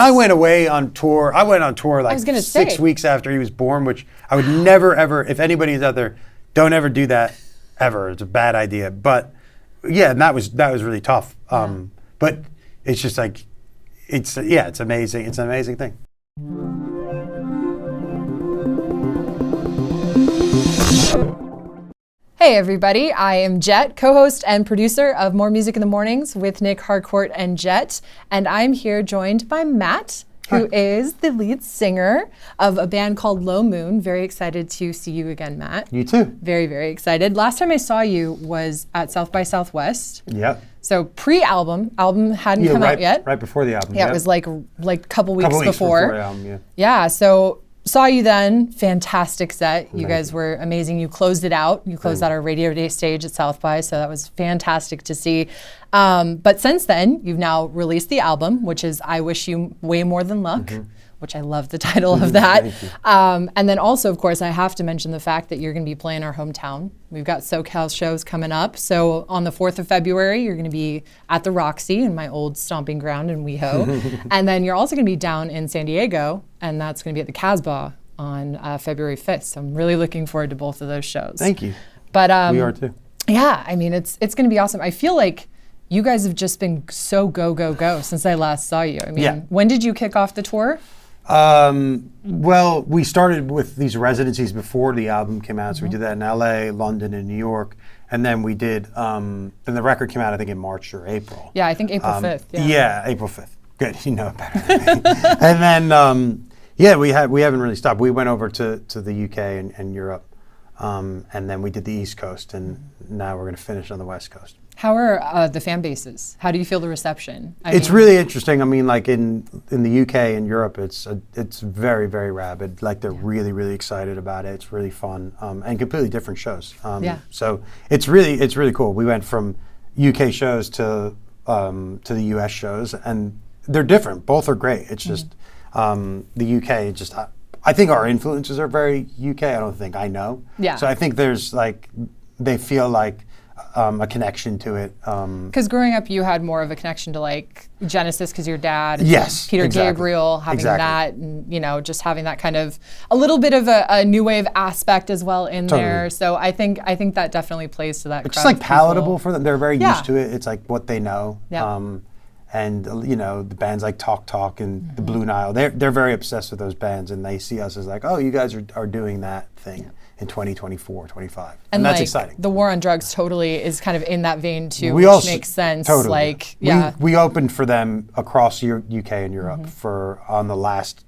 I went away on tour. I went on tour like 6 weeks after he was born, which I would never, ever, if anybody's out there, don't ever do that ever. It's a bad idea. But yeah, and that was really tough. But it's just like, it's amazing. It's an amazing thing. Hey everybody, I am Jet, co-host and producer of More Music in the Mornings with Nic Harcourt and Jet, and I'm here joined by Matt, who is the lead singer of a band called Low Moon. Very excited to see you again, Matt. You too. Very, very excited. Last time I saw you was at South by Southwest. Yep. So pre-album, album hadn't come out yet. Right before the album. Yeah, it was like a couple weeks before the album, yeah, so saw you then, fantastic set. You guys were amazing. You closed it out. You closed out our Radio Day stage at South by, so that was fantastic to see. But since then, you've now released the album, which is I Wish You Way More Than Luck, which I love the title of that. And then also, of course, I have to mention the fact that you're going to be playing our hometown. We've got SoCal shows coming up. So on the 4th of February, you're going to be at the Roxy in my old stomping ground in WeHo. And then you're also going to be down in San Diego, and that's going to be at the Casbah on February 5th. So I'm really looking forward to both of those shows. Thank you. But we are too. Yeah, I mean, it's going to be awesome. I feel like you guys have just been so go since I last saw you. I mean, when did you kick off the tour? Well, we started with these residencies before the album came out. So we did that in LA, London, and New York. And then we did, then the record came out, I think, in March or April. Yeah, I think April 5th. Yeah, April 5th. Good, you know it better than me. And then, we haven't really stopped. We went over to the UK and Europe. And then we did the East Coast, and now we're going to finish on the West Coast. How are the fan bases? How do you feel the reception? It's really interesting. I mean, like in the UK and Europe, it's very, very rabid. Like they're really, really excited about it. It's really fun and completely different shows. So it's really cool. We went from UK shows to the US shows, and they're different. Both are great. It's just the UK. Just I think our influences are very UK. I know. Yeah. So I think there's like they feel like. A connection to it. Because growing up, you had more of a connection to like Genesis because your dad, Peter Gabriel, having that, and just having that kind of a little bit of a new wave aspect as well in there. So I think that definitely plays to that. It's just like palatable for them. They're very used to it. It's like what they know. And the bands like Talk and the Blue Nile, they're very obsessed with those bands, and they see us as like, oh, you guys are doing that thing. In 2024, 25. And that's exciting. The war on drugs totally is kind of in that vein too, which makes sense. Totally. We opened for them across UK and Europe on the last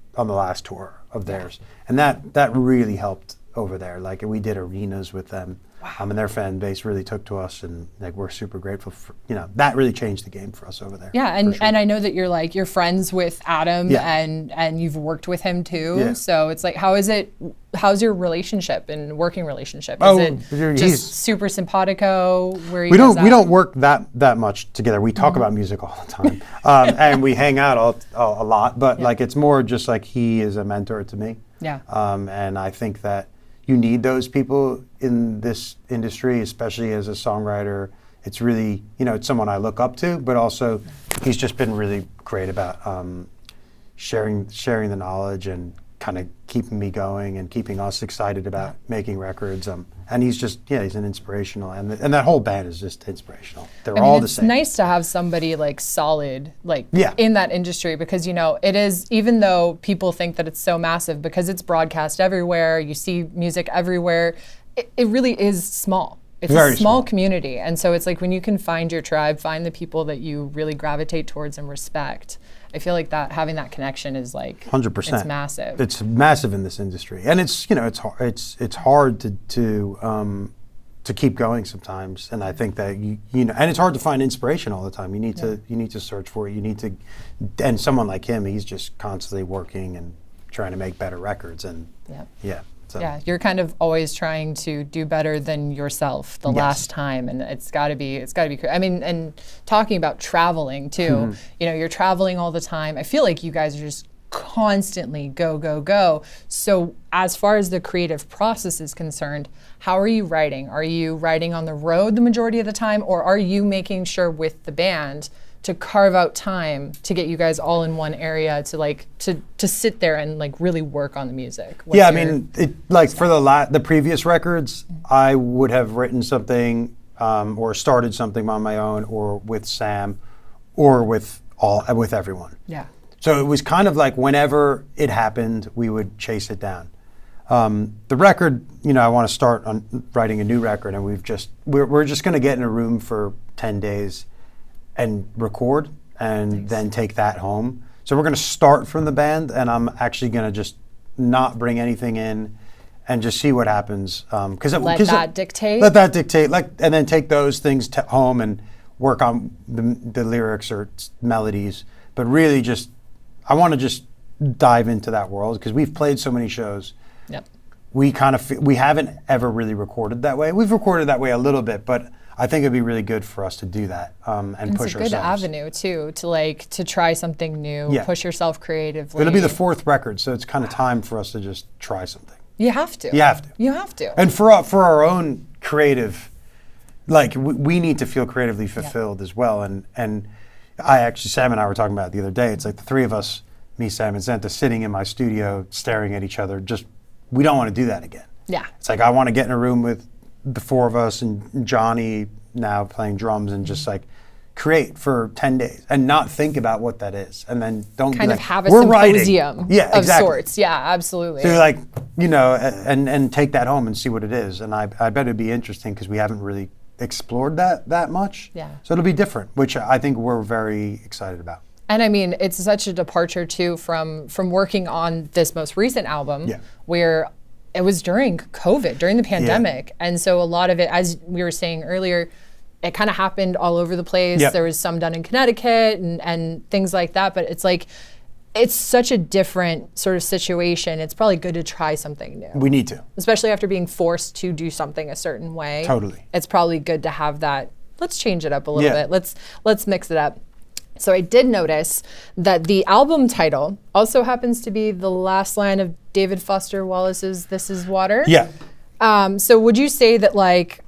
tour of theirs. And that really helped over there. Like we did arenas with them. And their fan base really took to us, and like we're super grateful for that really changed the game for us over there. Yeah, and I know that you're friends with Adam and you've worked with him too. Yeah. So it's like how's your relationship and working relationship? Is it just super simpatico? We don't work that much together. We talk about music all the time, and we hang out a lot. But like it's more just like he is a mentor to me. Yeah. And I think that. You need those people in this industry, especially as a songwriter. It's really, it's someone I look up to, but also he's just been really great about sharing the knowledge and kind of keeping me going and keeping us excited about making records. And he's just, he's an inspirational, and that whole band is just inspirational. They're all the same. It's nice to have somebody like solid, in that industry, because it is, even though people think that it's so massive because it's broadcast everywhere, you see music everywhere, it really is small. It's very a small community, and so it's like when you can find your tribe, find the people that you really gravitate towards and respect. I feel like that having that connection is like 100%. It's massive. It's massive in this industry, and it's it's hard to keep going sometimes. And I think that and it's hard to find inspiration all the time. You need to search for it. And someone like him, he's just constantly working and trying to make better records. And So. Yeah, you're kind of always trying to do better than yourself the last time, and it's got to be. I mean, and talking about traveling too, you're traveling all the time. I feel like you guys are just constantly go. So as far as the creative process is concerned, how are you writing? Are you writing on the road the majority of the time, or are you making sure with the band to carve out time to get you guys all in one area to like to sit there and like really work on the music? Yeah, I mean, for the previous records, I would have written something or started something on my own, or with Sam, or with everyone. Yeah. So it was kind of like whenever it happened, we would chase it down. The record, I want to start on writing a new record, and we're just going to get in a room for 10 days and record, and then take that home. So we're going to start from the band, and I'm actually going to just not bring anything in and just see what happens. Let that dictate, and then take those things home and work on the lyrics or melodies. But really I want to just dive into that world, because we've played so many shows. Yep. We haven't ever really recorded that way. We've recorded that way a little bit, but I think it'd be really good for us to do that and push ourselves. It's a good avenue too, to try something new, push yourself creatively. It'll be the 4th record, so it's kind of time for us to just try something. You have to. You have to. And for our own creative, we need to feel creatively fulfilled as well. And Sam and I were talking about it the other day. It's like the 3 of us, me, Sam, and Zenta, sitting in my studio, staring at each other. We don't want to do that again. Yeah. It's like I want to get in a room with the 4 of us and Johnny now playing drums and just create for 10 days and not think about what that is, and then don't kind of have a symposium of sorts. Yeah, absolutely. So and take that home and see what it is. And I bet it'd be interesting, because we haven't really explored that much. Yeah. So it'll be different, which I think we're very excited about. And I mean, it's such a departure too from working on this most recent album, where it was during COVID, during the pandemic. And so a lot of it, as we were saying earlier, it kind of happened all over the place. There was some done in Connecticut and things like that. But it's it's such a different sort of situation. It's probably good to try something new. We need to. Especially after being forced to do something a certain way. Totally. It's probably good to have that, let's change it up a little bit. Let's mix it up. So I did notice that the album title also happens to be the last line of David Foster Wallace's "This Is Water." Yeah. So would you say that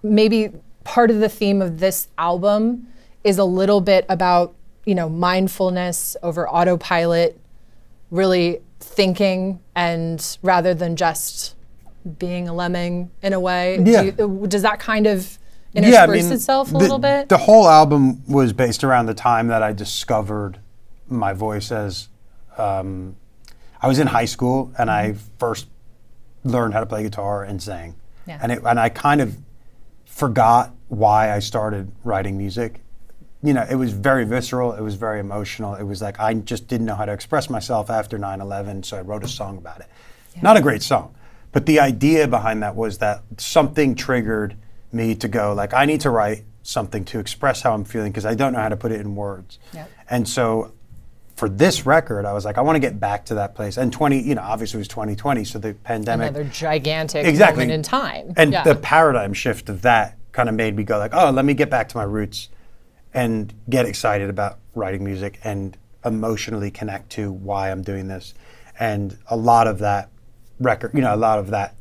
maybe part of the theme of this album is a little bit about, mindfulness over autopilot, really thinking, and rather than just being a lemming in a way? Yeah. Does that kind of intersperse itself a little bit? The whole album was based around the time that I discovered my voice as I was in high school, and I first learned how to play guitar and sang. Yeah. And I kind of forgot why I started writing music. It was very visceral, it was very emotional. It was like I just didn't know how to express myself after 9/11, so I wrote a song about it. Yeah. Not a great song, but the idea behind that was that something triggered me to go I need to write something to express how I'm feeling, because I don't know how to put it in words. Yep. And so for this record, I was like, I want to get back to that place. And obviously it was 2020, so the pandemic. Another gigantic exactly. moment in time. And the paradigm shift of that kind of made me go let me get back to my roots and get excited about writing music and emotionally connect to why I'm doing this. And a lot of that record, a lot of that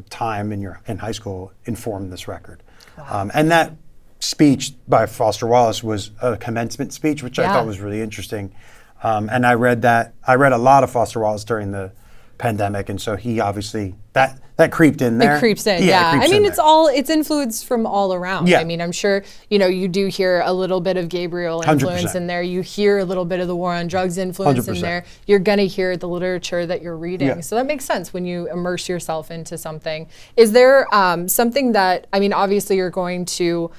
time in high school informed this record. Wow. And that speech by Foster Wallace was a commencement speech, which I thought was really interesting. And I read a lot of Foster Wallace during the pandemic, and so he obviously that creeped in there. It creeps in, it's influence from all around. I mean, I'm sure you do hear a little bit of Gabriel influence 100%. In there. You hear a little bit of the war on drugs influence 100%. In there. You're gonna hear the literature that you're reading. Yeah. So that makes sense when you immerse yourself into something. Is there something that, obviously you're going to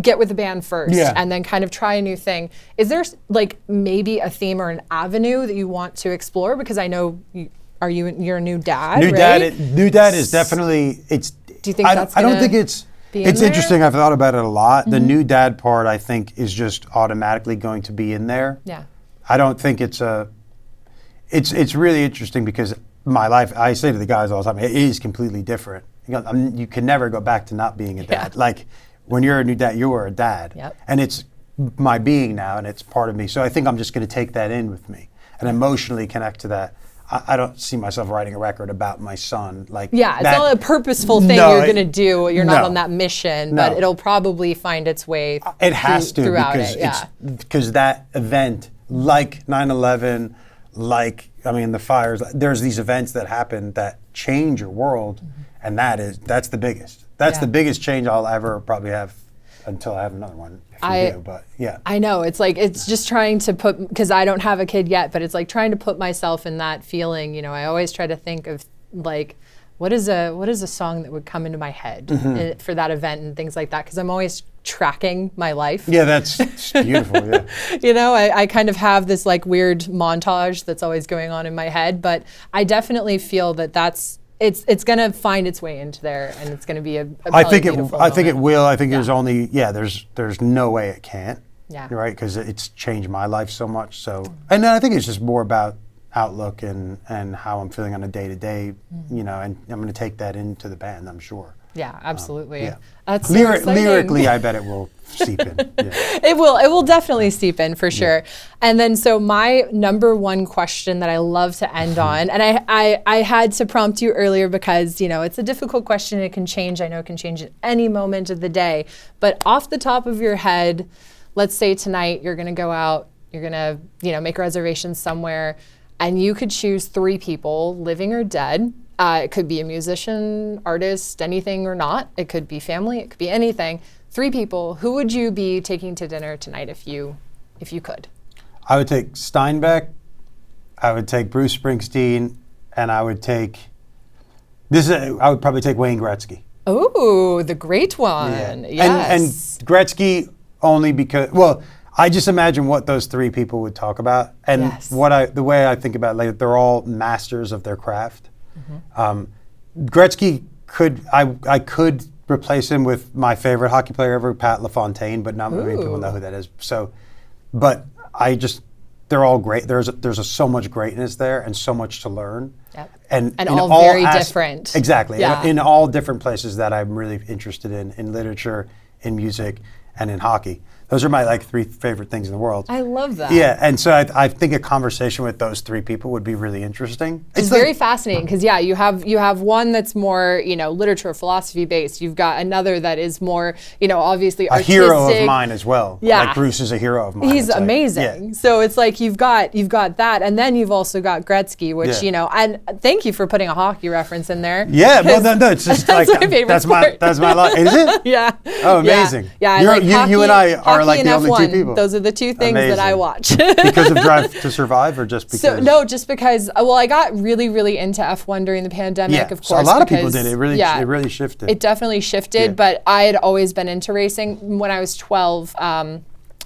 get with the band first and then kind of try a new thing. Is there maybe a theme or an avenue that you want to explore? Because I know you're a new dad, New dad is definitely, it's. Do you think that's I don't think it's interesting. I've thought about it a lot. Mm-hmm. The new dad part, I think, is just automatically going to be in there. Yeah. I don't think it's really interesting, because my life, I say to the guys all the time, it is completely different. You can never go back to not being a dad. When you're a new dad, you are a dad. Yep. And it's my being now, and it's part of me. So I think I'm just going to take that in with me and emotionally connect to that. I don't see myself writing a record about my son. Like, it's not a purposeful thing you're going to do. You're not on that mission, but it'll probably find its way. It has to, because because that event, like 9/11, like the fires. There's these events that happen that change your world, and that's the biggest. That's the biggest change I'll ever probably have until I have another one. I know. It's like, it's just trying to put, because I don't have a kid yet, but it's like trying to put myself in that feeling. You know, I always try to think of like, what is a song that would come into my head for that event and things like that, because I'm always tracking my life. Yeah, that's beautiful. Yeah. You know, I kind of have this like weird montage that's always going on in my head, but I definitely feel that it's going to find its way into there, and it's going to be I think it will. I think there's only there's no way it can't. Yeah. Right, because it's changed my life so much. So, and then I think it's just more about outlook and how I'm feeling on a day to day. You know, and I'm going to take that into the band, I'm sure. Yeah, absolutely. Yeah. That's lyrically, I bet it will seep in. Yeah. It will definitely seep in for sure. And then, so my number one question that I love to end on, and I had to prompt you earlier because, you know, it's a difficult question. It can change. I know it can change at any moment of the day. But off the top of your head, let's say tonight you're going to go out, you're going to, you know, make reservations somewhere, and you could choose 3 people, living or dead. It could be a musician, artist, anything or not. It could be family. It could be anything. 3 people. Who would you be taking to dinner tonight if you could? I would take Steinbeck. I would take Bruce Springsteen, and I would probably take Wayne Gretzky. Oh, the great one. Yeah. Yes. And Gretzky only because, well, I just imagine what those 3 people would talk about, and the way I think about it, like, they're all masters of their craft. Gretzky I could replace him with my favorite hockey player ever, Pat LaFontaine, but not many people know who that is. So, but they're all great. There's so much greatness there and so much to learn. Yep. And all very different. Exactly. Yeah. In all different places that I'm really interested in literature, in music, and in hockey. Those are my 3 favorite things in the world. I love that. Yeah, and so I think a conversation with those 3 people would be really interesting. It's very fascinating because you have one that's more, you know, literature, philosophy based. You've got another that is more, you know, obviously artistic. A hero of mine as well. Yeah, like Bruce is a hero of mine. He's amazing. So it's like you've got that, and then you've also got Gretzky, which you know. And thank you for putting a hockey reference in there. Yeah, well, no, it's just that's my favorite sport. That's my life. Is it? Yeah. Oh, amazing. Yeah. You and I are like the only 2 people. Those are the 2 things that I watch. Because of Drive to Survive, or just because? So, no, just because. Well, I got really, really into F1 during the pandemic. Of course, so a lot of people did. It really shifted. It definitely shifted, but I had always been into racing. When I was 12,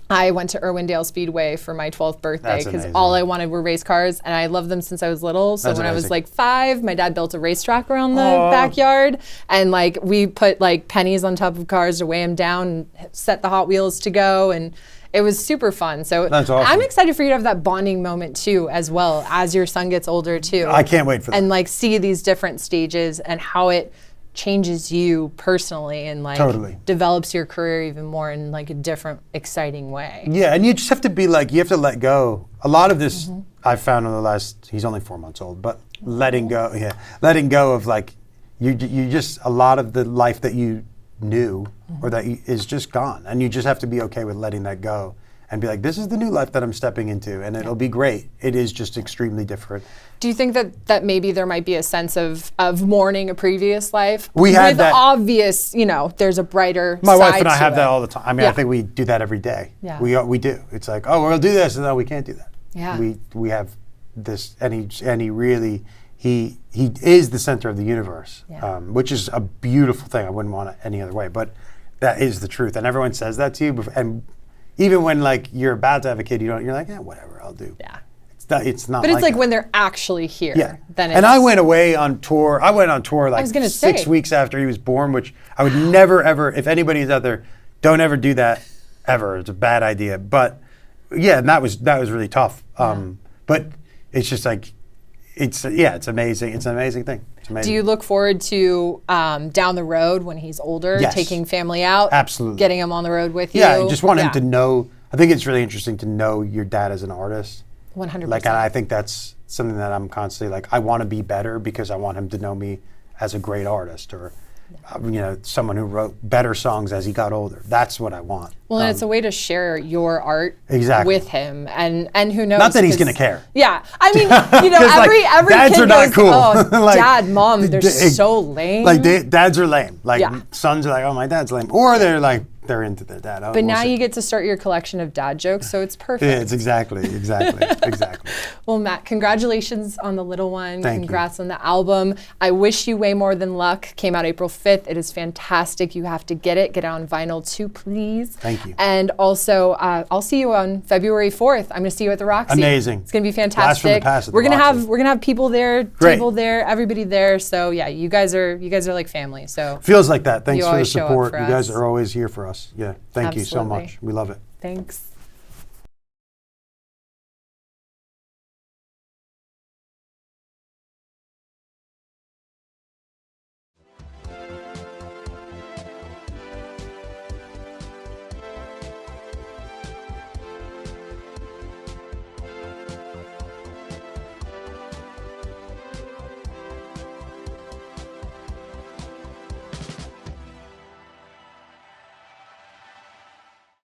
I went to Irwindale Speedway for my 12th birthday because all I wanted were race cars, and I loved them since I was little. So when I was like 5, my dad built a racetrack around the backyard, and like we put like pennies on top of cars to weigh them down and set the Hot Wheels to go, and it was super fun. So that's awesome. I'm excited for you to have that bonding moment too, as well as your son gets older too. I can't wait for that. And like see these different stages and how it changes you personally and like develops your career even more in like a different, exciting way. Yeah, and you just have to be like, you have to let go. A lot of this I've found in the last, he's only 4 months old, but letting go of like, you just, a lot of the life that you knew or that is just gone, and you just have to be okay with letting that go and be like, this is the new life that I'm stepping into, and it'll be great. It is just extremely different. Do you think that maybe there might be a sense of mourning a previous life? We had that. Obvious, you know, there's a brighter side. My wife and I have it. that all the time. I mean, I think we do that every day. Yeah. We do. It's like, oh, we'll do this, and no, we can't do that. Yeah. We have this, and he really, he is the center of the universe, which is a beautiful thing. I wouldn't want it any other way, but that is the truth, and everyone says that to you. And even when like you're about to have a kid, you're like, yeah, whatever, I'll do. Yeah. It's not. But it's like that. when they're actually here. Yeah. Then and I went away on tour. I went on tour like 6 weeks after he was born, which I would never ever. If anybody's out there, don't ever do that ever. It's a bad idea. But yeah, and that was really tough. But it's just like, it's amazing. It's an amazing thing. It's amazing. Do you look forward to down the road when he's older, taking family out? Absolutely. Getting him on the road with you? Yeah, I just want him to know. I think it's really interesting to know your dad as an artist. 100%. Like, and I think that's something that I'm constantly like, I want to be better because I want him to know me as a great artist, or someone who wrote better songs as he got older. That's what I want. Well, and it's a way to share your art exactly. with him, and who knows? Not that he's gonna care. Yeah, I mean, every dads kid are not goes, cool. oh, like, dad, mom, they're so lame. Like dads are lame. Like sons are like, oh, my dad's lame, or they're like, they're into their dad. But now you get to start your collection of dad jokes, so it's perfect. Yeah, it's exactly. Well, Matt, congratulations on the little one. Thank Congrats you. on the album. I Wish You Way More Than Luck came out April 5th. It is fantastic. You have to get it. Get it on vinyl too, please. Thank you. And also, I'll see you on February 4th. I'm going to see you at the Roxy. Amazing. It's going to be fantastic. Blast from the past at we're the gonna Roxy. have people there, Great. table there, everybody there. So yeah, you guys are like family. So feels like that. Thanks you for the always show up support. for You guys us. are always here for us. Yeah. Thank you so Absolutely. much. We love it. Thanks.